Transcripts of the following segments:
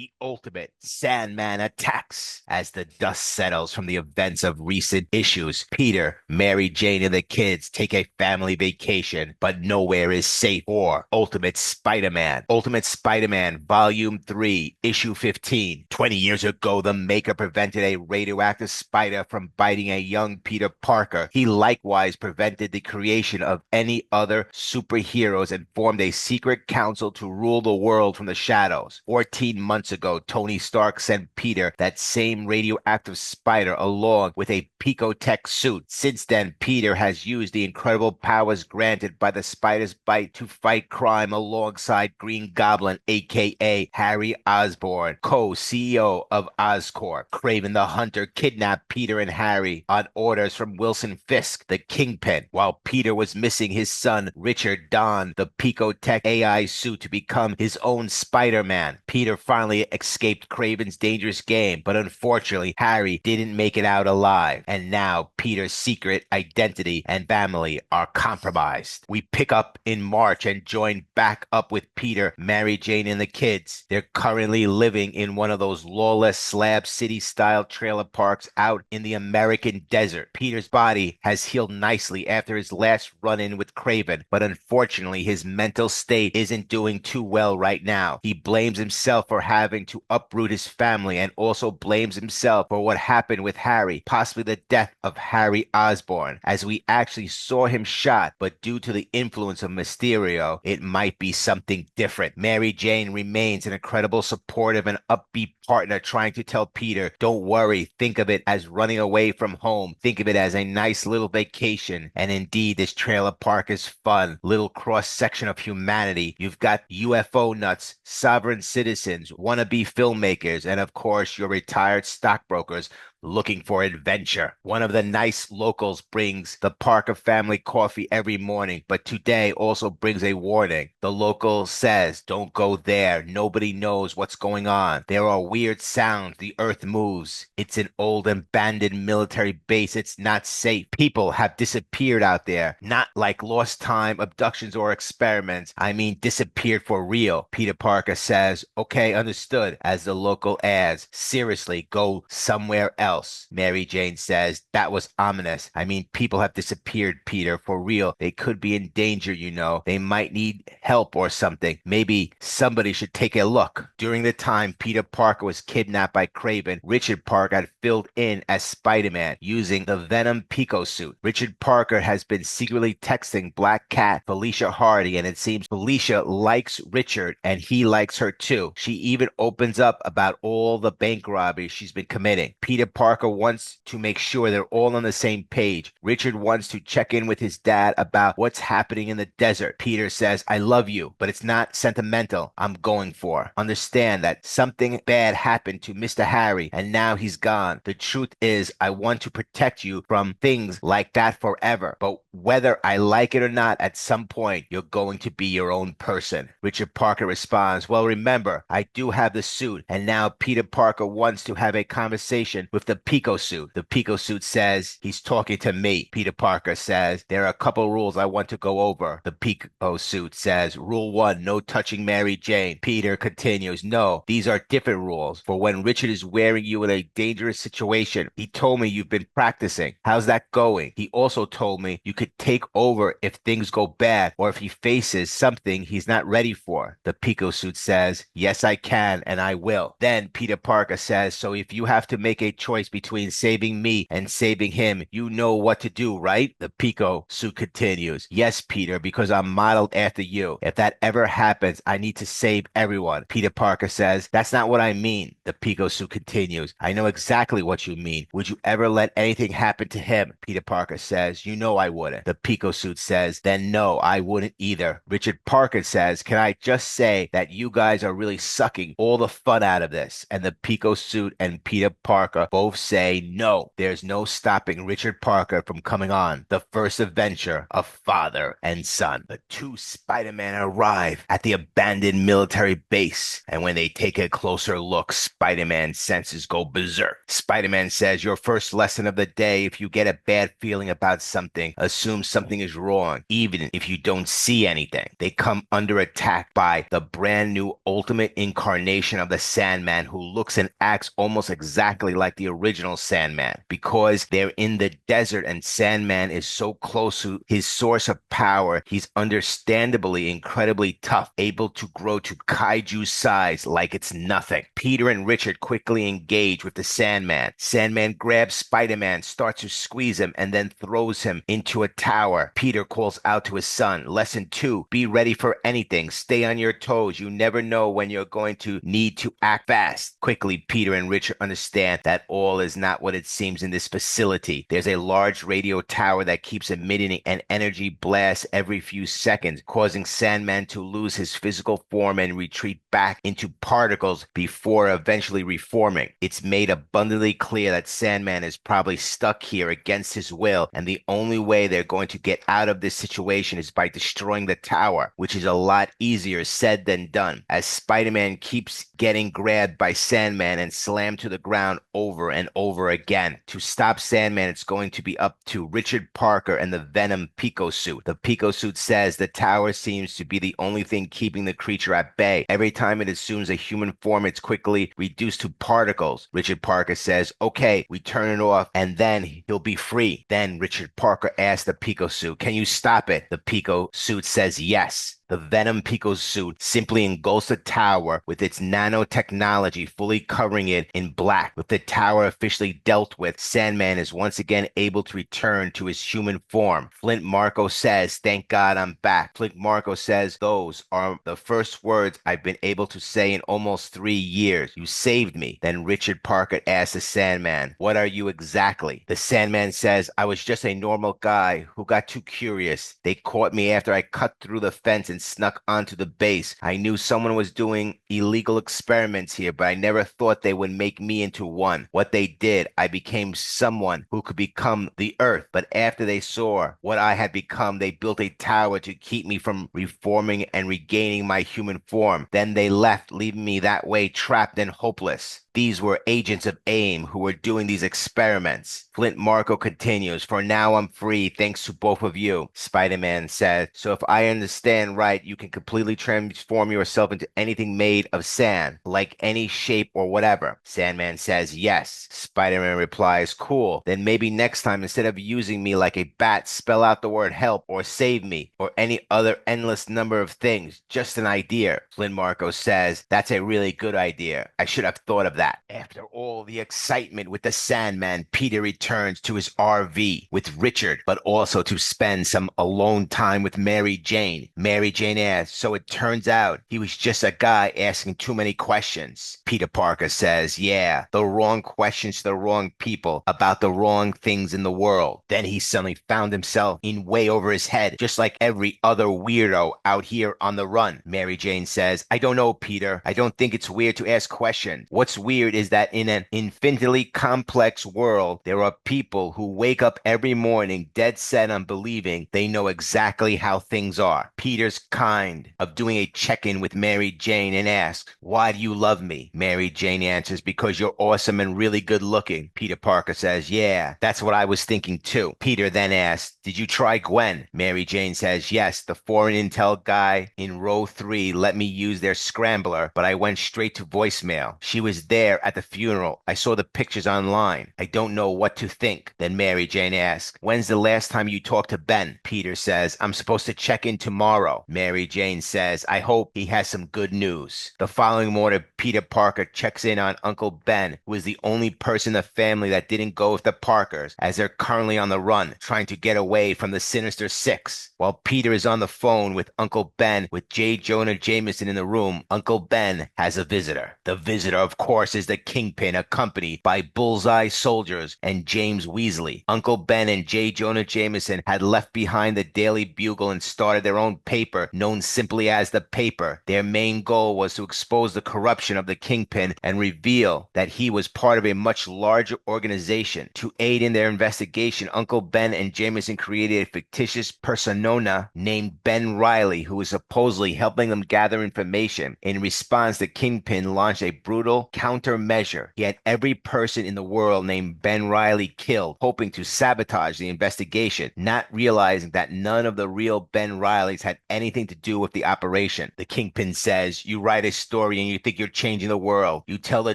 The ultimate Sandman attacks. As the dust settles from the events of recent issues, Peter, Mary Jane, and the kids take a family vacation, but nowhere is safe for Ultimate Spider-Man. Ultimate Spider-Man, Volume 3, Issue 15. 20 years ago, the Maker prevented a radioactive spider from biting a young Peter Parker. He likewise prevented the creation of any other superheroes and formed a secret council to rule the world from the shadows. 14 months ago, Tony Stark sent Peter that same radioactive spider along with a pico-tech suit. Since then, Peter has used the incredible powers granted by the spider's bite to fight crime alongside Green Goblin, aka Harry Osborn, co-CEO of Oscorp. Kraven the Hunter kidnapped Peter and Harry on orders from Wilson Fisk, the Kingpin. While Peter was missing, his son Richard donned the pico-tech AI suit to become his own Spider-Man. Peter finally escaped Kraven's dangerous game, but unfortunately, Harry didn't make it out alive. And now Peter's secret identity and family are compromised. We pick up in March and join back up with Peter, Mary Jane, and the kids. They're currently living in one of those lawless slab city style trailer parks out in the American desert. Peter's body has healed nicely after his last run in with Kraven, but unfortunately, his mental state isn't doing too well right now. He blames himself for having to uproot his family and also blames himself for what happened with Harry, possibly the death of Harry Osborn, as we actually saw him shot, but due to the influence of Mysterio, it might be something different. Mary Jane remains an incredible, supportive, and upbeat partner trying to tell Peter, don't worry, think of it as running away from home. Think of it as a nice little vacation. And indeed, this trailer park is fun. Little cross-section of humanity. You've got UFO nuts, sovereign citizens, wannabe filmmakers, and of course, your retired stockbrokers looking for adventure. One of the nice locals brings the Parker family coffee every morning, but today also brings a warning. The local says, don't go there. Nobody knows what's going on. There are weird sounds. The earth moves. It's an old abandoned military base. It's not safe. People have disappeared out there. Not like lost time, abductions, or experiments. I mean, disappeared for real. Peter Parker says, okay, understood, as the local adds, seriously, go somewhere else. Mary Jane says, that was ominous. I mean, people have disappeared, Peter, for real. They could be in danger, you know. They might need help or something. Maybe somebody should take a look. During the time Peter Parker was kidnapped by Kraven, Richard Parker had filled in as Spider-Man using the Venom pico-suit. Richard Parker has been secretly texting Black Cat, Felicia Hardy, and it seems Felicia likes Richard and he likes her too. She even opens up about all the bank robberies she's been committing. Peter Parker wants to make sure they're all on the same page. Richard wants to check in with his dad about what's happening in the desert. Peter says, I love you, but it's not sentimental. I'm going for. Understand that something bad happened to Mr. Harry and now he's gone. The truth is, I want to protect you from things like that forever. But whether I like it or not, at some point, you're going to be your own person. Richard Parker responds, well, remember, I do have the suit. And now Peter Parker wants to have a conversation with the pico-suit. The pico-suit says, he's talking to me. Peter Parker says, there are a couple rules I want to go over. The pico-suit says, rule 1, no touching Mary Jane. Peter continues, no, these are different rules. For when Richard is wearing you in a dangerous situation, he told me you've been practicing. How's that going? He also told me you could take over if things go bad or if he faces something he's not ready for. The pico-suit says, yes, I can and I will. Then Peter Parker says, so if you have to make a choice between saving me and saving him, you know what to do, right? The pico-suit continues, yes, Peter, because I'm modeled after you. If that ever happens, I need to save everyone. Peter Parker says, that's not what I mean. The pico-suit continues, I know exactly what you mean. Would you ever let anything happen to him? Peter Parker says, you know I wouldn't. The pico-suit says, then no, I wouldn't either. Richard Parker says, can I just say that you guys are really sucking all the fun out of this? And the pico-suit and Peter Parker both both say no. There's no stopping Richard Parker from coming on the first adventure of father and son. The two Spider-Man arrive at the abandoned military base, and when they take a closer look, Spider-Man's senses go berserk. Spider-Man says, your first lesson of the day: if you get a bad feeling about something, assume something is wrong, even if you don't see anything. They come under attack by the brand new ultimate incarnation of the Sandman, who looks and acts almost exactly like the original Sandman. Because they're in the desert and Sandman is so close to his source of power, he's understandably incredibly tough, able to grow to kaiju size like it's nothing. Peter and Richard quickly engage with the Sandman. Sandman grabs Spider-Man, starts to squeeze him, and then throws him into a tower. Peter calls out to his son, lesson 2, be ready for anything. Stay on your toes. You never know when you're going to need to act fast. Quickly, Peter and Richard understand that all is not what it seems in this facility. There's a large radio tower that keeps emitting an energy blast every few seconds, causing Sandman to lose his physical form and retreat back into particles before eventually reforming. It's made abundantly clear that Sandman is probably stuck here against his will, and the only way they're going to get out of this situation is by destroying the tower, which is a lot easier said than done, as Spider-Man keeps getting grabbed by Sandman and slammed to the ground over and over again. To stop Sandman, it's going to be up to Richard Parker and the Venom pico-suit. The pico-suit says the tower seems to be the only thing keeping the creature at bay. Every time it assumes a human form, it's quickly reduced to particles. Richard Parker says, okay, we turn it off and then he'll be free. Then Richard Parker asks the pico-suit, can you stop it? The pico-suit says yes. The Venom pico-suit simply engulfs the tower with its nanotechnology fully covering it in black. With the tower officially dealt with, Sandman is once again able to return to his human form. Flint Marko says, thank God I'm back. Flint Marko says, those are the first words I've been able to say in almost 3 years. You saved me. Then Richard Parker asks the Sandman, what are you exactly? The Sandman says, I was just a normal guy who got too curious. They caught me after I cut through the fence and snuck onto the base. I knew someone was doing illegal experiments here, but I never thought they would make me into one. What they did, I became someone who could become the Earth. But after they saw what I had become, they built a tower to keep me from reforming and regaining my human form. Then they left, leaving me that way, trapped and hopeless. These were agents of AIM who were doing these experiments. Flint Marko continues, for now I'm free thanks to both of you. Spider-Man said, so if I understand right, you can completely transform yourself into anything made of sand, like any shape or whatever. Sandman says, yes. Spider-Man replies, cool. Then maybe next time, instead of using me like a bat, spell out the word help or save me or any other endless number of things. Just an idea. Flint Marko says, that's a really good idea. I should have thought of that. After all the excitement with the Sandman, Peter returns to his RV with Richard, but also to spend some alone time with Mary Jane. Mary Jane asks, so it turns out he was just a guy asking too many questions. Peter Parker says, yeah, the wrong questions to the wrong people about the wrong things in the world. Then he suddenly found himself in way over his head, just like every other weirdo out here on the run. Mary Jane says, I don't know, Peter. I don't think it's weird to ask questions. What's weird is that in an infinitely complex world, there are people who wake up every morning dead set on believing they know exactly how things are. Peter's kind of doing a check-in with Mary Jane and asks, why do you love me? Mary Jane answers, because you're awesome and really good looking. Peter Parker says, yeah, that's what I was thinking too. Peter then asks, did you try Gwen? Mary Jane says, yes, the foreign intel guy in row 3 let me use their scrambler, but I went straight to voicemail. She was there at the funeral. I saw the pictures online. I don't know what to think. Then Mary Jane asks, when's the last time you talked to Ben? Peter says, I'm supposed to check in tomorrow. Mary Jane says, I hope he has some good news. The following morning, Peter Parker checks in on Uncle Ben, who is the only person in the family that didn't go with the Parkers, as they're currently on the run, trying to get away from the Sinister Six. While Peter is on the phone with Uncle Ben, with J. Jonah Jameson in the room, Uncle Ben has a visitor. The visitor, of course, versus the Kingpin, accompanied by Bullseye soldiers and James Weasley. Uncle Ben and J. Jonah Jameson had left behind the Daily Bugle and started their own paper known simply as the Paper. Their main goal was to expose the corruption of the Kingpin and reveal that he was part of a much larger organization. To aid in their investigation, Uncle Ben and Jameson created a fictitious persona named Ben Riley, who was supposedly helping them gather information. In response, the Kingpin launched a brutal countermeasure. He had every person in the world named Ben Riley killed, hoping to sabotage the investigation, not realizing that none of the real Ben Rileys had anything to do with the operation. The Kingpin says, "You write a story and you think you're changing the world. You tell the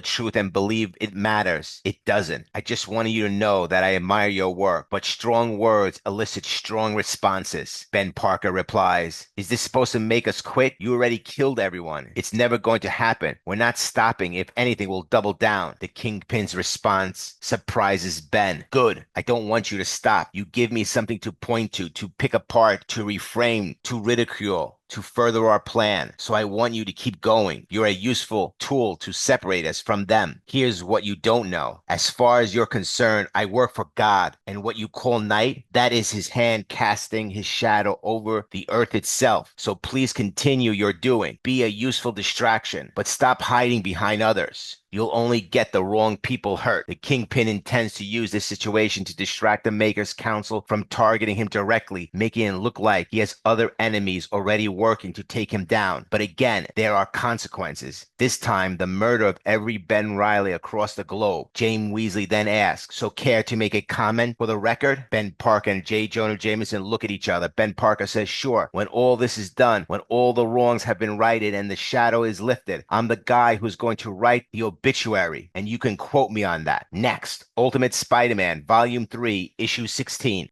truth and believe it matters. It doesn't. I just wanted you to know that I admire your work, but strong words elicit strong responses." Ben Parker replies, "Is this supposed to make us quit? You already killed everyone. It's never going to happen. We're not stopping. If anything, we'll double down." The Kingpin's response surprises Ben. "Good. I don't want you to stop. You give me something to point to pick apart, to reframe, to ridicule, to further our plan. So I want you to keep going. You're a useful tool to separate us from them. Here's what you don't know. As far as you're concerned, I work for God, and what you call night, that is his hand casting his shadow over the earth itself. So please continue your doing. Be a useful distraction, but stop hiding behind others. You'll only get the wrong people hurt." The Kingpin intends to use this situation to distract the Maker's Council from targeting him directly, making it look like he has other enemies already working to take him down. But again, there are consequences. This time, the murder of every Ben Riley across the globe. James Weasley then asks, "So care to make a comment for the record?" Ben Parker and J. Jonah Jameson look at each other. Ben Parker says, "Sure. When all this is done, when all the wrongs have been righted and the shadow is lifted, I'm the guy who's going to write the obituary, and you can quote me on that." Next, Ultimate Spider-Man, Volume 3, Issue 16.